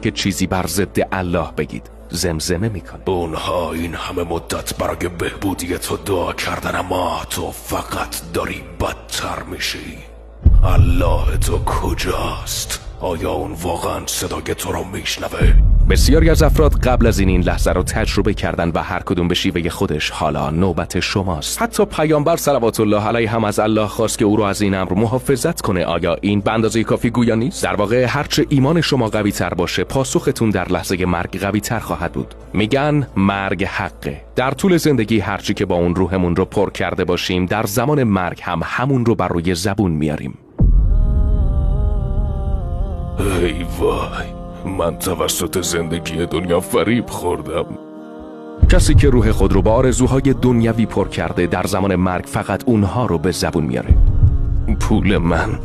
که چیزی بر ضد الله بگید. زمزمه میکنه اونها این همه مدت برای بهبودی تو دعا کردن، اما تو فقط داری بدتر میشی. الله تو کجاست؟ آیا اون واقعا صدای تو رو میشنوه؟ بسیاری از افراد قبل از این لحظه رو تجربه کردن و هر کدوم به شیوه خودش. حالا نوبت شماست. حتی پیامبر صلوات الله علیه هم از الله خواست که او رو از این امر محافظت کنه. آیا این به اندازه کافی گویا نیست؟ در واقع هرچه ایمان شما قوی تر باشه، پاسختون در لحظه مرگ قوی تر خواهد بود. میگن مرگ حقه. در طول زندگی هرچی که با اون روحمون رو پر کرده باشیم، در زمان مرگ هم همون رو بر روی زبون میاریم. ای وای، من توسط زندگی دنیا فریب خوردم. کسی که روح خود رو با آرزوهای دنیوی پر کرده، در زمان مرگ فقط اونها رو به زبون میاره. پول من،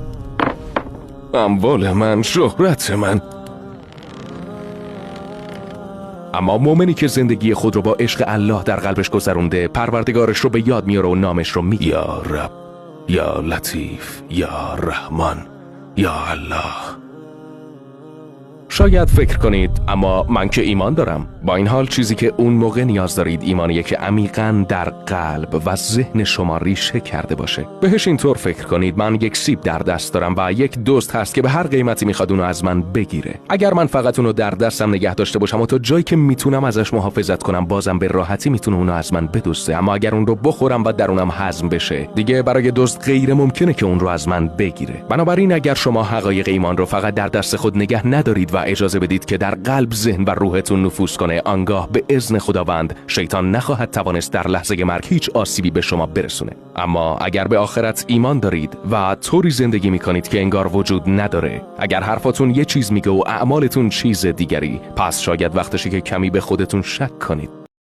اموال من، شهرت من. اما مؤمنی که زندگی خود رو با عشق الله در قلبش گذرونده، پروردگارش رو به یاد میاره و نامش رو میگه. یا رب، یا لطیف، یا رحمان، یا الله. شاید فکر کنید اما من که ایمان دارم. با این حال چیزی که اون موقع نیاز دارید ایمانیه که عمیقاً در قلب و ذهن شما ریشه کرده باشه. بهش اینطور فکر کنید من یک سیب در دست دارم و یک دزد هست که به هر قیمتی میخواد اونو از من بگیره. اگر من فقط اونو در دستم نگه داشته باشم و تا جایی که میتونم ازش محافظت کنم، بازم به راحتی میتونه اونو از من بدزده. اما اگر اون رو بخورم و درونم هضم بشه، دیگه برای دزد غیر ممکنه که اون رو از من بگیره. بنابراین اگر شما حقایق ایمان رو فقط در دست خود نگه ندارید و اجازه بدید که در قلب، ذهن و روحتون نفوذ کنه، آنگاه به اذن خداوند شیطان نخواهد توانست در لحظه مرگ هیچ آسیبی به شما برسونه. اما اگر به آخرت ایمان دارید و طوری زندگی میکنید که انگار وجود نداره، اگر حرفاتون یه چیز میگه و اعمالتون چیز دیگری، پس شاید وقتشه که کمی به خودتون شک کنید.